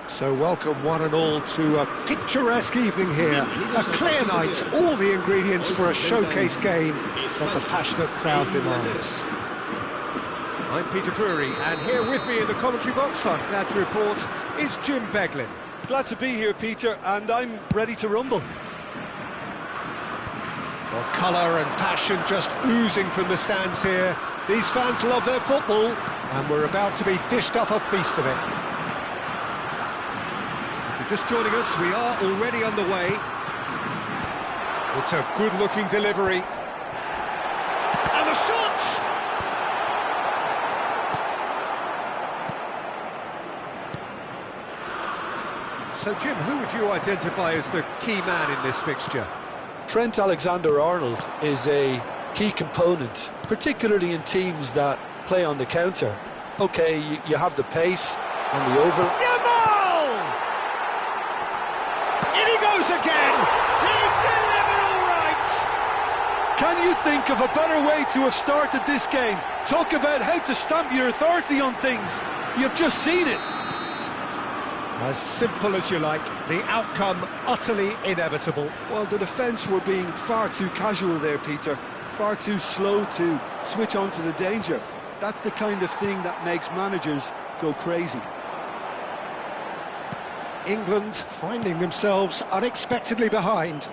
So welcome one and all to a picturesque evening here. A clear night, all the ingredients for a showcase game that the passionate crowd demands. I'm Peter Drury, and here with me in the commentary box, I'm glad to report, is Jim Beglin. Glad to be here, Peter, and I'm ready to rumble. Well, colour and passion just oozing from the stands here. These fans love their football, and we're about to be dished up a feast of it. If you're just joining us, we are already underway. It's a good-looking delivery. And the shot! So, Jim, who would you identify as the key man in this fixture? Trent Alexander-Arnold is a key component, particularly in teams that play on the counter. Okay, you have the pace and the Yamal! In he goes again! He's delivered all right! Can you think of a better way to have started this game? Talk about how to stamp your authority on things. You've just seen it. As simple as you like, the outcome utterly inevitable. Well, the defence were being far too casual there, Peter. Far too slow to switch on to the danger. That's the kind of thing that makes managers go crazy. England finding themselves unexpectedly behind.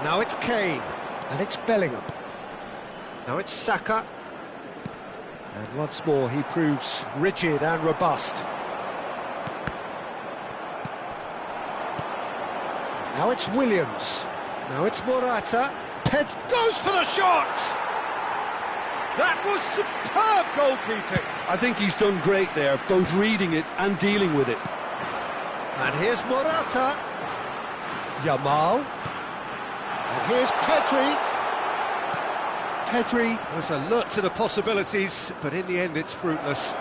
Now it's Kane, and it's Bellingham. Now it's Saka. And once more he proves rigid and robust. Now it's Williams. Now it's Morata. Pedro goes for the shot! That was superb goalkeeping. I think he's done great there, both reading it and dealing with it. And here's Morata. Yamal. And here's Pedri. Pedri was alert to the possibilities, but in the end it's fruitless.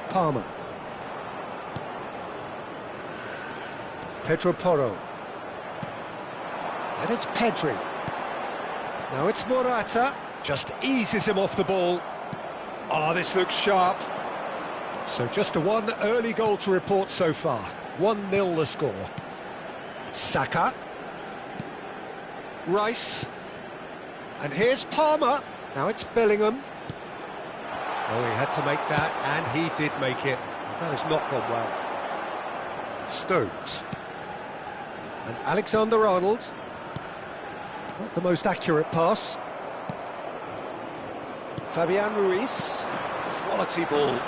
Palmer. Pedro Porro. And it's Pedri. Now it's Morata. Just eases him off the ball. Oh, this looks sharp. So just a one early goal to report so far. 1-0 the score. Saka. Rice. And here's Palmer. Now it's Bellingham. Oh, he had to make that, and he did make it. That has not gone well. Stones. And Alexander-Arnold. Not the most accurate pass. Fabian Ruiz. Quality ball.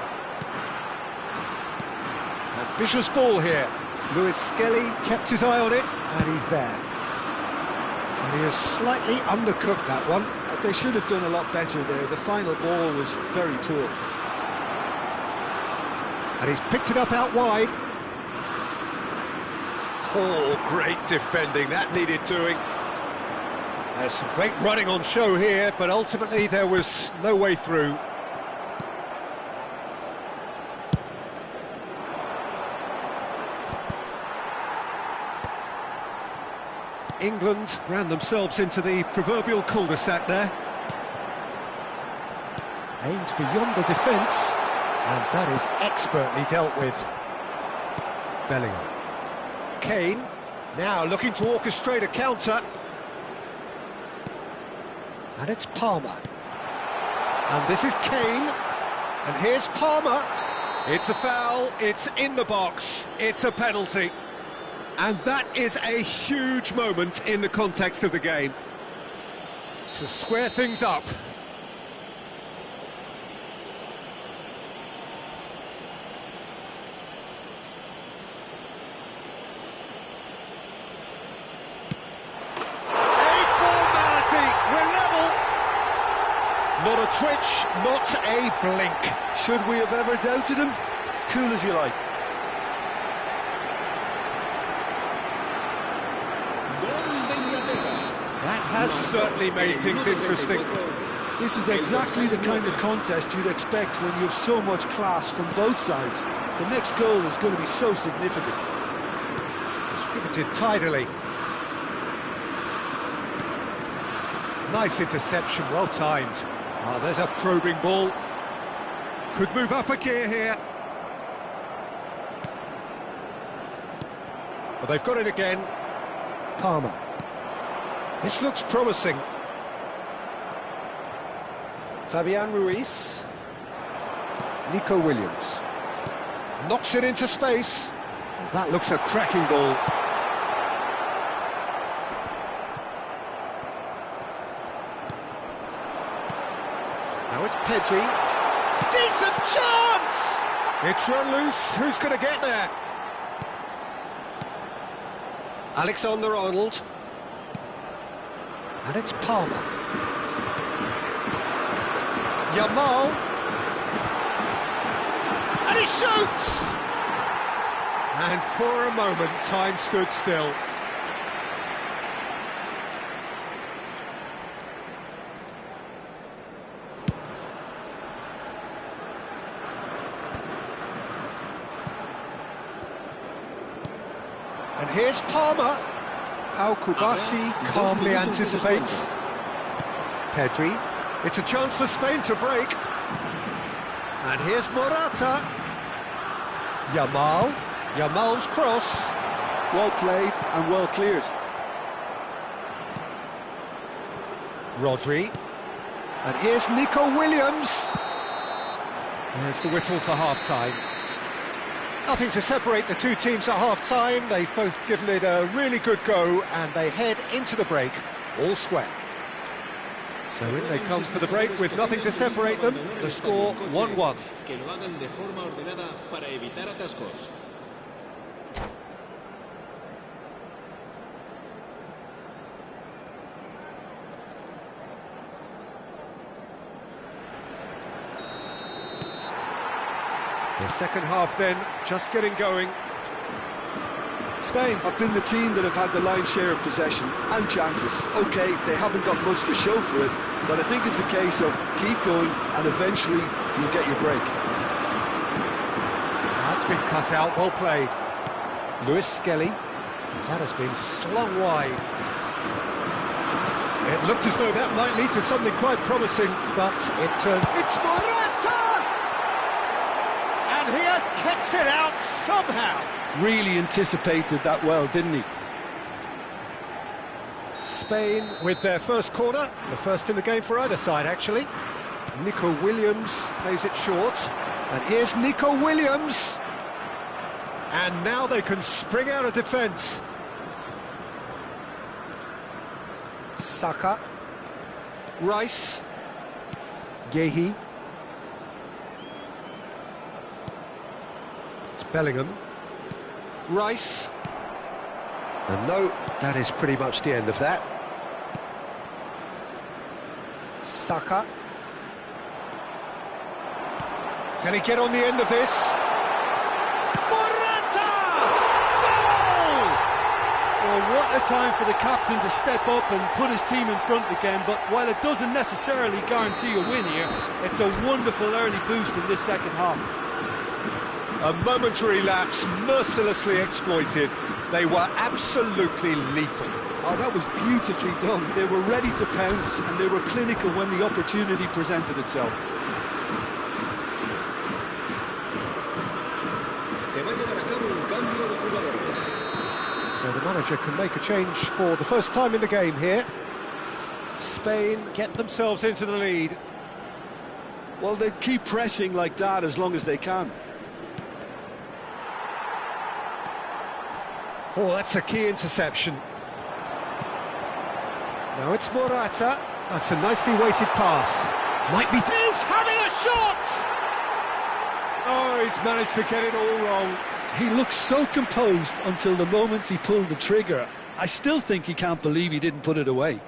Ambitious ball here. Lewis Skelly kept his eye on it, and he's there. And he has slightly undercooked that one. They should have done a lot better there. The final ball was very poor. And he's picked it up out wide. Oh, great defending. That needed doing. There's some great running on show here, but ultimately there was no way through. England ran themselves into the proverbial cul-de-sac there. Aimed beyond the defence, and that is expertly dealt with. Bellingham. Kane, now looking to orchestrate a counter. And it's Palmer. And this is Kane. And here's Palmer. It's a foul, it's in the box, it's a penalty. And that is a huge moment in the context of the game. To square things up. A formality, we're level. Not a twitch, not a blink. Should we have ever doubted him? Cool as you like. That has certainly made things interesting. This is exactly the kind of contest you'd expect when you have so much class from both sides. The next goal is going to be so significant. Distributed tidily. Nice interception, well timed. Ah, there's a probing ball. Could move up a gear here. Well, they've got it again. Palmer. This looks promising. Fabian Ruiz. Nico Williams. Knocks it into space. Oh, that looks a cracking ball. Now it's Pedri. Decent chance! It's run loose. Who's going to get there? Alexander-Arnold. And it's Palmer. Yamal. And he shoots! And for a moment, time stood still. And here's Palmer. Pau Kubasi calmly anticipates. Pedri. It's a chance for Spain to break. And here's Morata. Yamal. Yamal's cross. Well played and well cleared. Rodri. And here's Nico Williams. There's the whistle for half-time. Nothing to separate the two teams at half-time. They've both given it a really good go, and they head into the break all square. So in they come for the break with nothing to separate them. The score 1-1. The second half then, just getting going. Spain have been the team that have had the lion's share of possession and chances. OK, they haven't got much to show for it, but I think it's a case of keep going and eventually you'll get your break. That's been cut out, well played. Lewis Skelly, that has been slung wide. It looked as though that might lead to something quite promising, but it turned... It's Morata! And he has kept it out somehow. Really anticipated that well, didn't he? Spain with their first corner, the first in the game for either side, actually. Nico Williams plays it short, and here's Nico Williams. And now they can spring out of defence. Saka. Rice. Gehi. It's Bellingham. Rice. And no, that is pretty much the end of that. Saka. Can he get on the end of this? Morata! Goal! Well, what a time for the captain to step up and put his team in front again, but while it doesn't necessarily guarantee a win here, it's a wonderful early boost in this second half. A momentary lapse, mercilessly exploited. They were absolutely lethal. Oh, that was beautifully done. They were ready to pounce, and they were clinical when the opportunity presented itself. So the manager can make a change for the first time in the game here. Spain get themselves into the lead. Well, they keep pressing like that as long as they can. Oh, that's a key interception. Now it's Morata. That's a nicely weighted pass. Might be... He's having a shot! Oh, he's managed to get it all wrong. He looked so composed until the moment he pulled the trigger. I still think he can't believe he didn't put it away.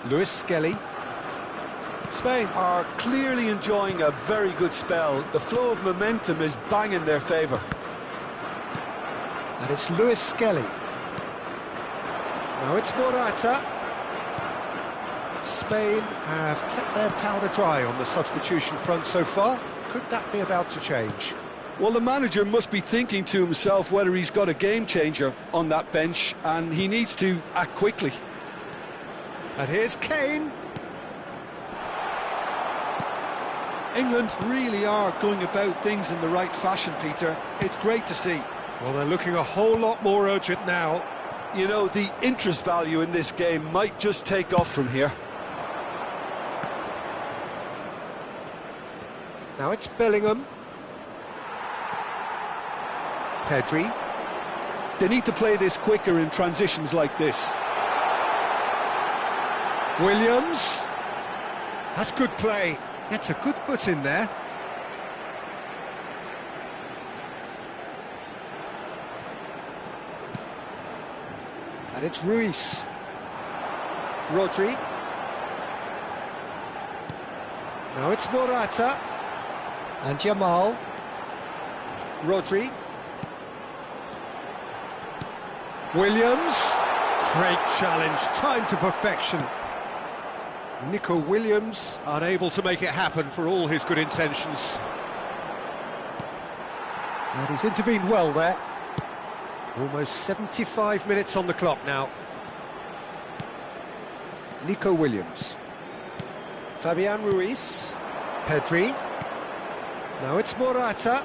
Lewis Skelly. Spain are clearly enjoying a very good spell. The flow of momentum is bang in their favour. And it's Lewis Skelly. Now it's Morata. Spain have kept their powder dry on the substitution front so far. Could that be about to change? Well, the manager must be thinking to himself whether he's got a game changer on that bench, and he needs to act quickly. And here's Kane. England really are going about things in the right fashion, Peter. It's great to see. Well, they're looking a whole lot more urgent now. You know, the interest value in this game might just take off from here. Now it's Bellingham. Pedri. They need to play this quicker in transitions like this. Williams. That's good play. Gets a good foot in there. And it's Ruiz. Rodri. Now it's Morata. And Yamal. Rodri. Williams. Great challenge, timed to perfection. Nico Williams unable to make it happen for all his good intentions. And he's intervened well there. Almost 75 minutes on the clock now. Nico Williams. Fabian Ruiz. Pedri. Now it's Morata.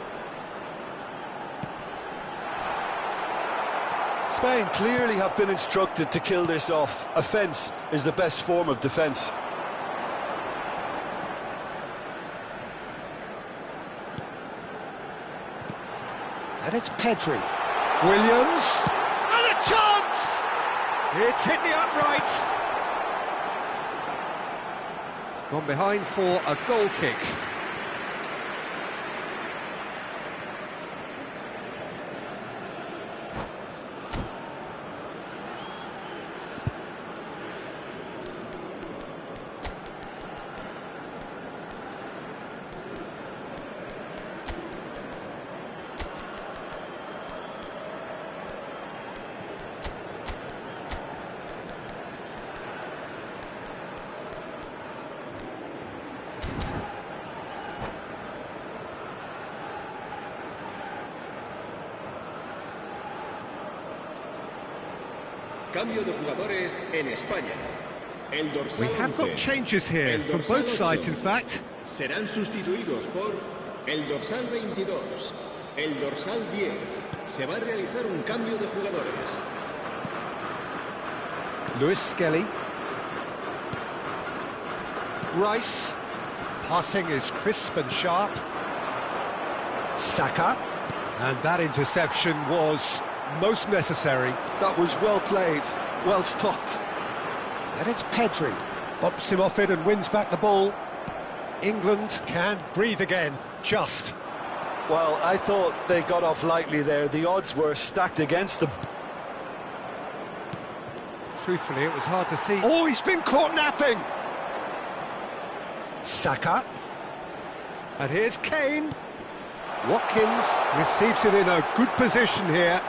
Spain clearly have been instructed to kill this off. Offence is the best form of defence. And it's Pedri. Williams. And a chance! It's hit the upright. It's gone behind for a goal kick. Cambio de jugadores en España. El dorsal We have got 11, changes here from both sides, in fact. serán sustituidos por el dorsal 22, el dorsal 10. Se va a realizar un cambio de jugadores. Lewis Skelly. Rice. Passing is crisp and sharp. Saka. And that interception was most necessary. That was well played, well stopped. And it's Pedri. Bumps him off it and wins back the ball. England can breathe again, just. Well, I thought they got off lightly there. The odds were stacked against them. Truthfully, it was hard to see. Oh, he's been caught napping! Saka. And here's Kane. Watkins receives it in a good position here.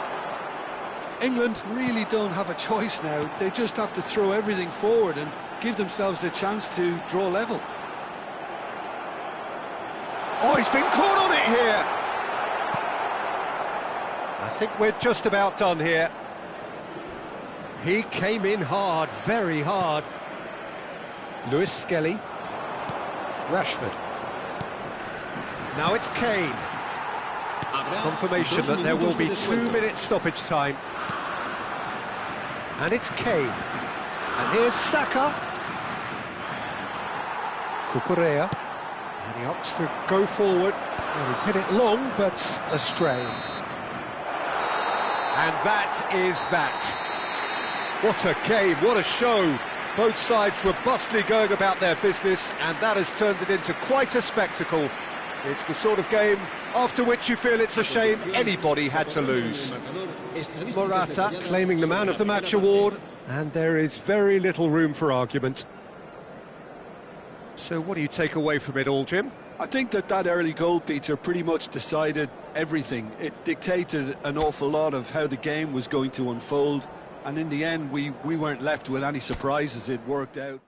England really don't have a choice now. They just have to throw everything forward and give themselves a chance to draw level. Oh, he's been caught on it here! I think we're just about done here. He came in hard, very hard. Lewis Skelly. Rashford. Now it's Kane. Confirmation that there will be 2 minutes stoppage time. And it's Kane. And here's Saka. Cucurella. And he opts to go forward. Well, he's hit it long, but astray. And that is that. What a game, what a show. Both sides robustly going about their business, and that has turned it into quite a spectacle. It's the sort of game after which you feel it's a shame anybody had to lose. Morata claiming the Man of the Match award, and there is very little room for argument. So what do you take away from it all, Jim? I think that early goal, Peter, pretty much decided everything. It dictated an awful lot of how the game was going to unfold, and in the end we weren't left with any surprises. It worked out.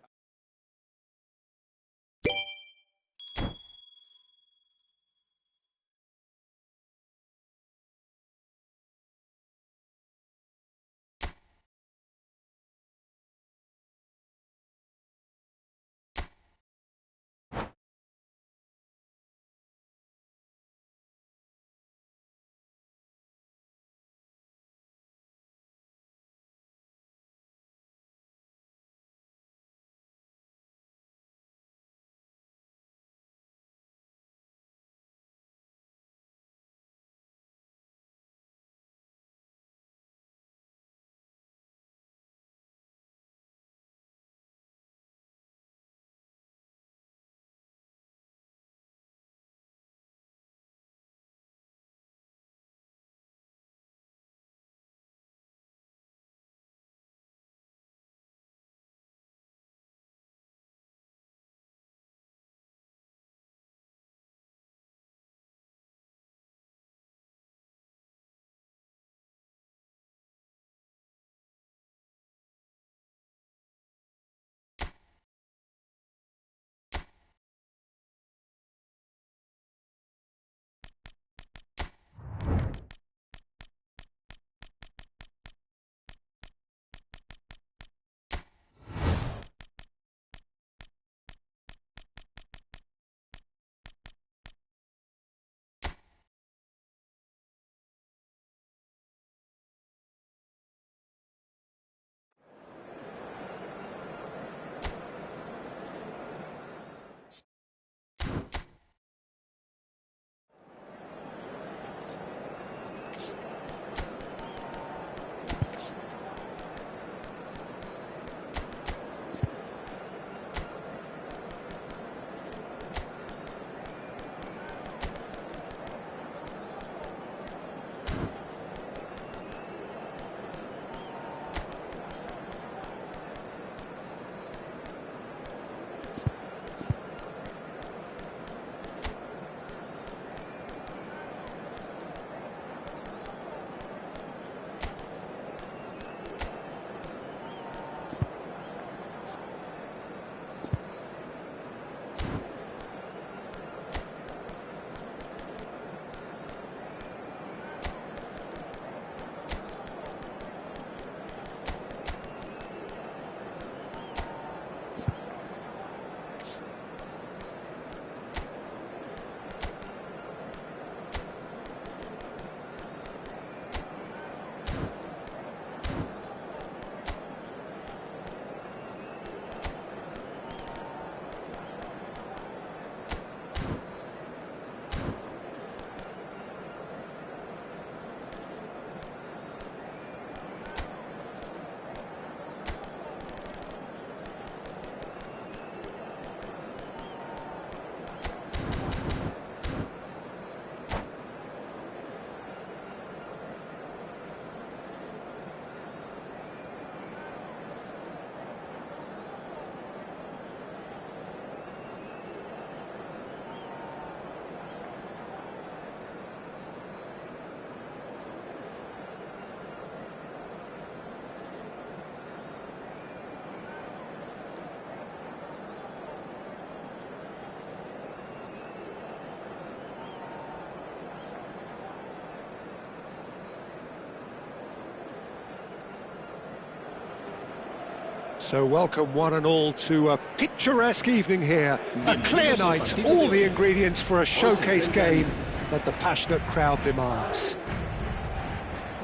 So welcome one and all to a picturesque evening here. A clear night, all the ingredients for a showcase game that the passionate crowd demands.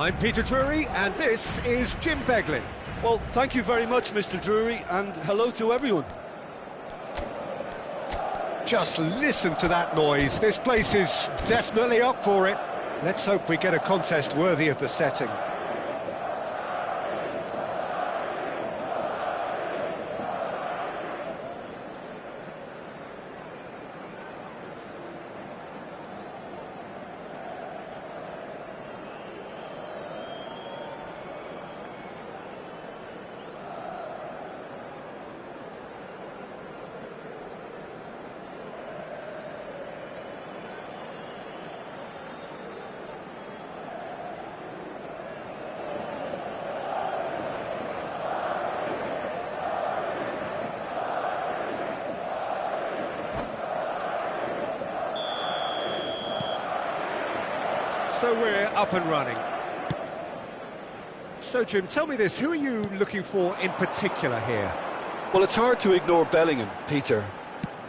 I'm Peter Drury and this is Jim Beglin. Well, thank you very much, Mr. Drury, and hello to everyone. Just listen to that noise. This place is definitely up for it. Let's hope we get a contest worthy of the setting. So we're up and running. So Jim, tell me this, who are you looking for in particular here? Well, it's hard to ignore Bellingham, Peter,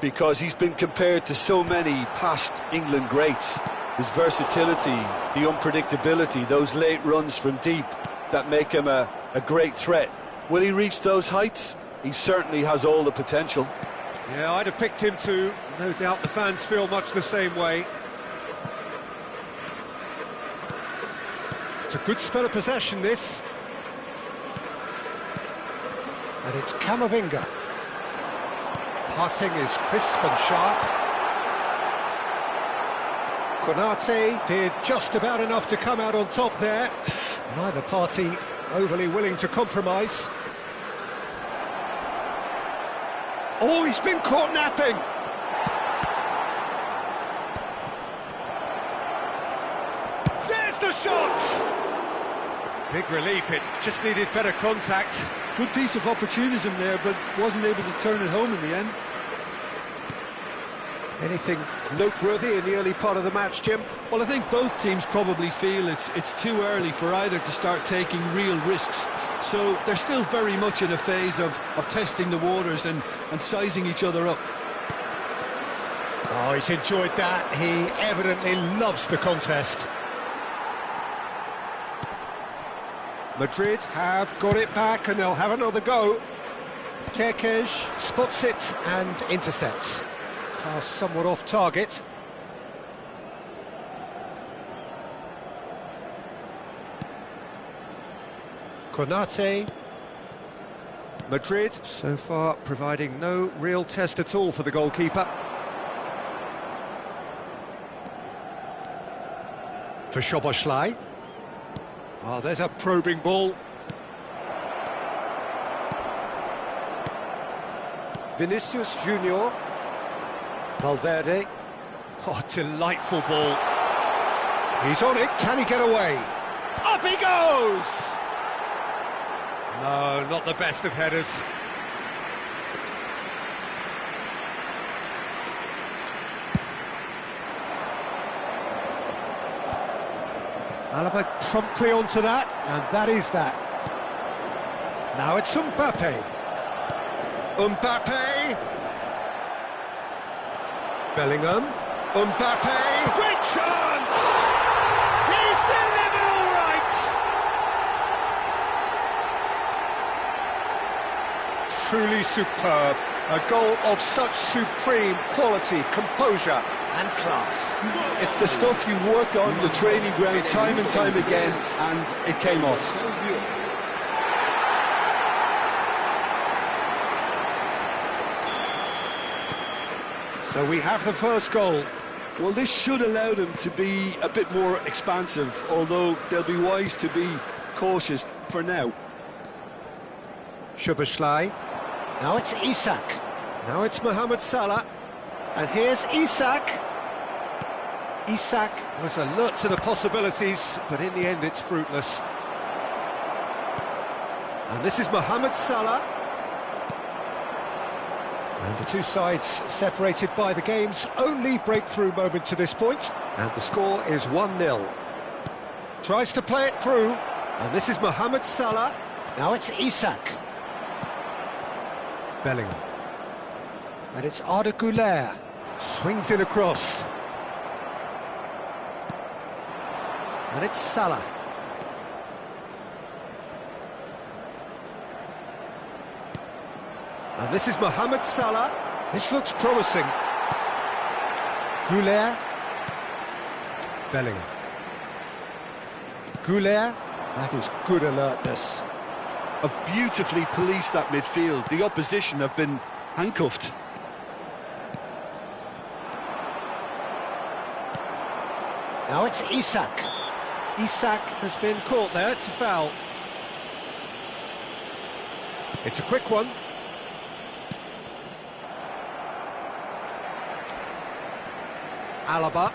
because he's been compared to so many past England greats. His versatility, the unpredictability, those late runs from deep that make him a great threat. Will he reach those heights? He certainly has all the potential. Yeah, I'd have picked him too. No doubt the fans feel much the same way. It's a good spell of possession, this. And it's Camavinga. Passing is crisp and sharp. Konate did just about enough to come out on top there. Neither party overly willing to compromise. Oh, he's been caught napping. There's the shot! Big relief, it just needed better contact. Good piece of opportunism there, but wasn't able to turn it home in the end. Anything noteworthy in the early part of the match, Jim? Well, I think both teams probably feel it's too early for either to start taking real risks. So they're still very much in a phase of testing the waters and sizing each other up. Oh, he's enjoyed that. He evidently loves the contest. Madrid have got it back and they'll have another go. Kerkez spots it and intercepts. Pass somewhat off target. Konate. Madrid so far providing no real test at all for the goalkeeper. For Szoboszlai. Oh, there's a probing ball. Vinicius Junior. Valverde. Oh, delightful ball. He's on it, can he get away? Up he goes! No, not the best of headers. Alaba promptly onto that, and that is that. Now it's Mbappe. Mbappe! Bellingham. Mbappe! Great chance! He's delivered all right! Truly superb. A goal of such supreme quality, composure and class. It's the stuff you work on the training ground time and time again, and it came off. So we have the first goal. Well, this should allow them to be a bit more expansive, although they'll be wise to be cautious for now. Szoboszlai. Now it's Isak. Now it's Mohamed Salah. And here's Isak. Isak was alert to the possibilities, but in the end it's fruitless. And this is Mohamed Salah. And the two sides separated by the game's only breakthrough moment to this point. And the score is 1-0. Tries to play it through. And this is Mohamed Salah. Now it's Isak. Bellingham. And it's Arda Güler. Swings it across. And it's Salah. And this is Mohamed Salah. This looks promising. Güler. Bellingham. Güler. That is good alertness. Have beautifully policed that midfield. The opposition have been handcuffed. Now it's Isak. Isak has been caught there, it's a foul. It's a quick one. Alaba.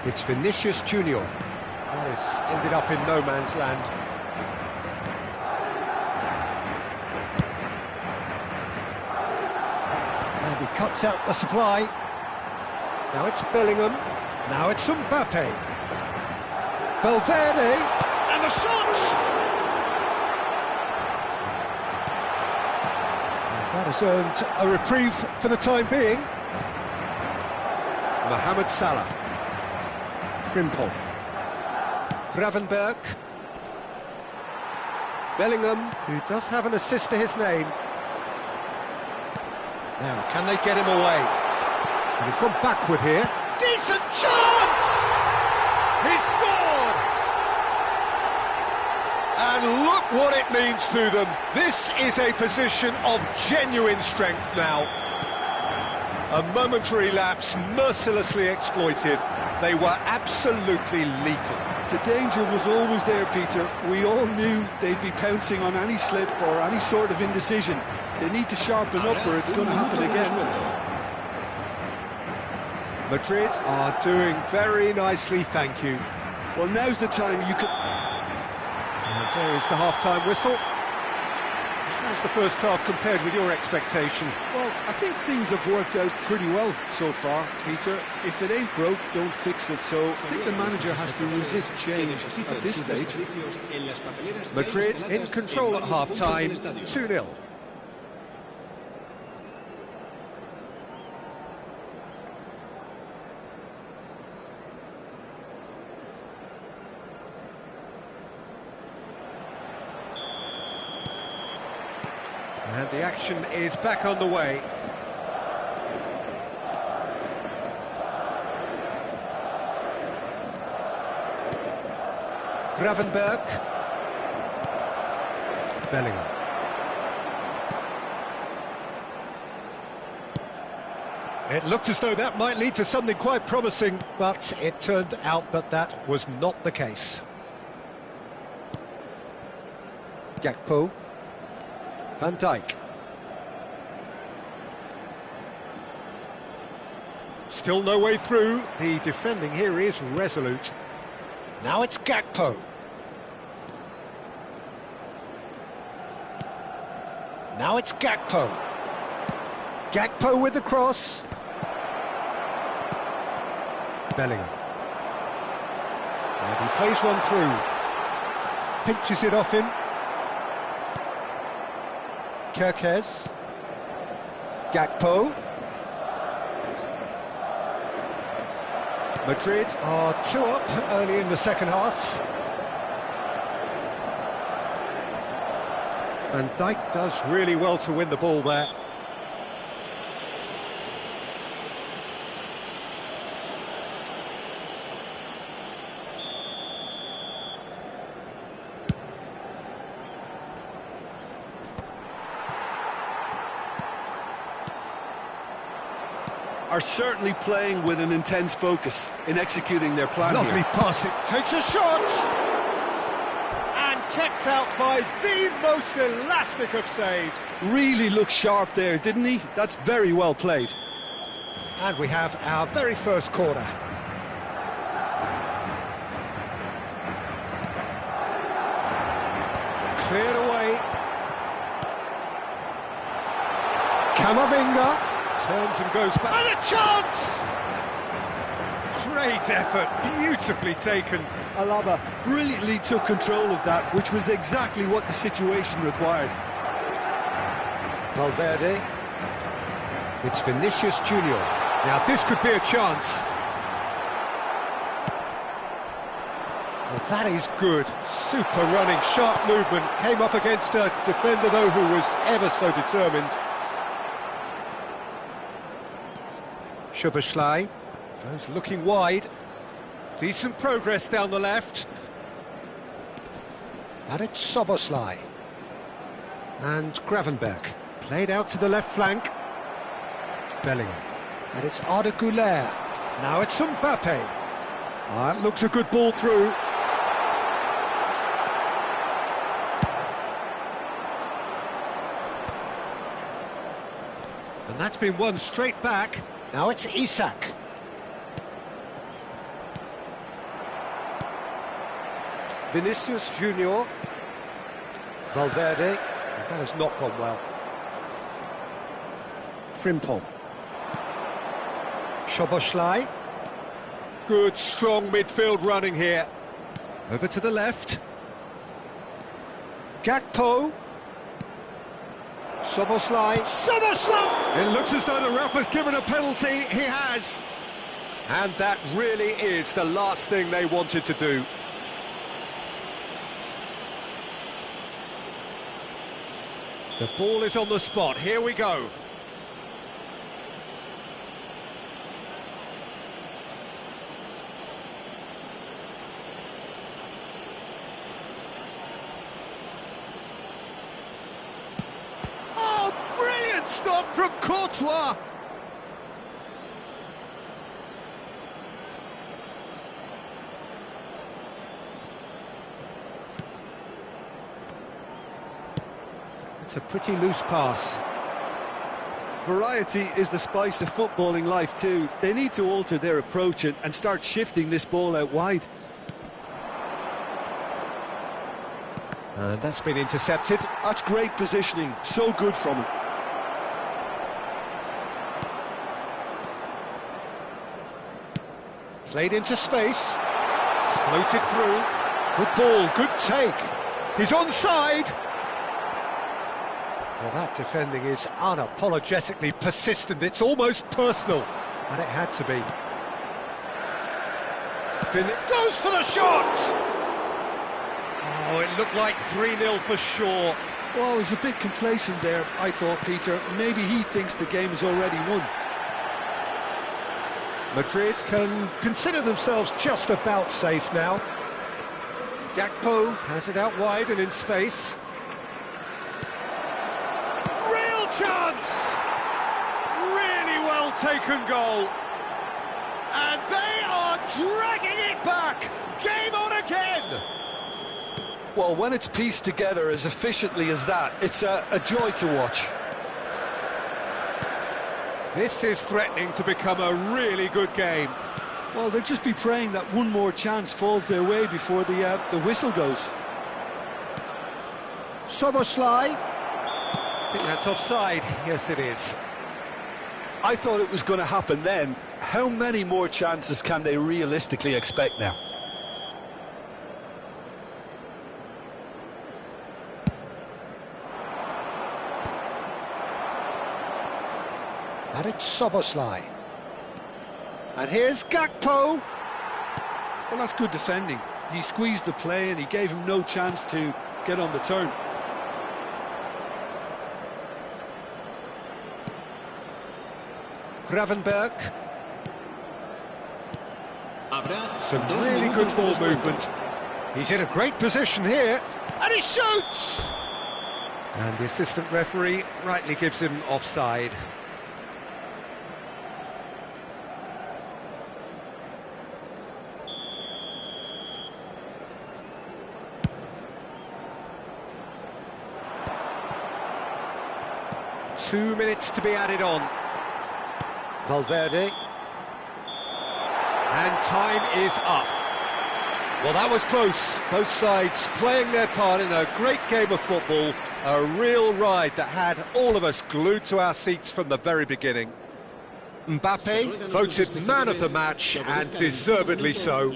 It's Vinicius Junior. Well, it's ended up in no man's land. And he cuts out the supply. Now it's Bellingham. Now it's Mbappe. Valverde. And the shot! And that has earned a reprieve for the time being. Mohamed Salah. Frimpong. Gravenberg. Bellingham, who does have an assist to his name. Now, can they get him away? And he's gone backward here. Decent chance! He scored! And look what it means to them. This is a position of genuine strength now. A momentary lapse mercilessly exploited. They were absolutely lethal. The danger was always there, Peter. We all knew they'd be pouncing on any slip or any sort of indecision. They need to sharpen up or it's going to happen again. Madrid are doing very nicely, thank you. Well, now's the time you can... And there is the half-time whistle. How's the first half compared with your expectation? Well, I think things have worked out pretty well so far, Peter. If it ain't broke, don't fix it. So I think the manager has to resist change at this stage. Madrid in control at half-time, 2-0. And the action is back on the way. Gravenberg. Bellingham. It looked as though that might lead to something quite promising, but it turned out that that was not the case. Gakpo. Van Dijk. Still no way through. The defending here is resolute. Now it's Gakpo. Now it's Gakpo. Gakpo with the cross. Bellingham. And he plays one through. Pinches it off him. Kerkez. Gakpo. Madrid are 2 up early in the second half. Van Dijk does really well to win the ball there. Are certainly playing with an intense focus in executing their plan. Lovely pass, it takes a shot! And kept out by the most elastic of saves. Really looked sharp there, didn't he? That's very well played. And we have our very first corner. Cleared away. Camavinga. Turns and goes back. And a chance! Great effort, beautifully taken. Alaba brilliantly took control of that, which was exactly what the situation required. Valverde. It's Vinicius Junior. Now this could be a chance. Well, that is good. Super running, sharp movement. Came up against a defender, though, who was ever so determined. Sherjeel goes looking wide. Decent progress down the left. And it's Sherjeel. And Gravenberg. Played out to the left flank. Bellingham. And it's Arda Güler. Now it's Mbappe. That looks a good ball through. And that's been won straight back. Now it's Isak. Vinicius Junior. Valverde. That has not gone well. Frimpong. Sherjeel. Good, strong midfield running here. Over to the left. Gakpo. Sherjeel. It looks as though the ref has given a penalty. He has. And that really is the last thing they wanted to do. The ball is on the spot. Here we go. Oh, brilliant stop from Courtois. It's a pretty loose pass. Variety is the spice of footballing life too. They need to alter their approach and start shifting this ball out wide. And that's been intercepted. That's great positioning, so good from him. Played into space. Floated through. Good ball, good take. He's onside. Well, that defending is unapologetically persistent. It's almost personal. And it had to be. Goes for the shot! Oh, it looked like 3-0 for sure. Well, he's a bit complacent there, I thought, Peter. Maybe he thinks the game is already won. Madrid can consider themselves just about safe now. Gakpo has it out wide and in space. Real chance! Really well taken goal. And they are dragging it back! Game on again! Well, when it's pieced together as efficiently as that, it's a joy to watch. This is threatening to become a really good game. Well, they'll just be praying that one more chance falls their way before the whistle goes. Sherjeel. I think that's offside. Yes, it is. I thought it was going to happen then. How many more chances can they realistically expect now? And it's Sherjeel. And here's Gakpo. Well, that's good defending. He squeezed the play and he gave him no chance to get on the turn. Gravenberg. Some really good ball movement. He's in a great position here. And he shoots! And the assistant referee rightly gives him offside. Two minutes to be added on. Valverde. And time is up. Well, that was close. Both sides playing their part in a great game of football. A real ride that had all of us glued to our seats from the very beginning. Mbappe voted man of the match, and deservedly so.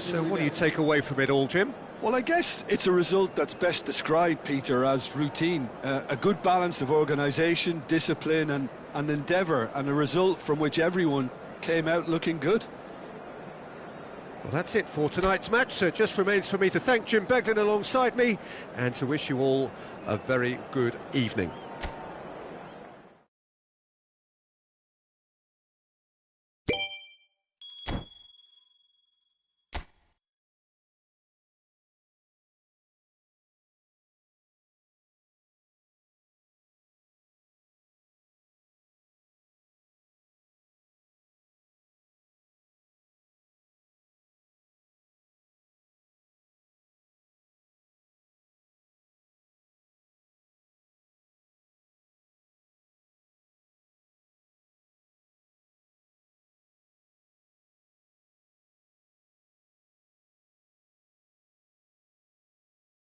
So what do you take away from it all, Jim? Well, I guess it's a result that's best described, Peter, as routine. A good balance of organisation, discipline and endeavour, and a result from which everyone came out looking good. Well, that's it for tonight's match, so it just remains for me to thank Jim Beglin alongside me and to wish you all a very good evening.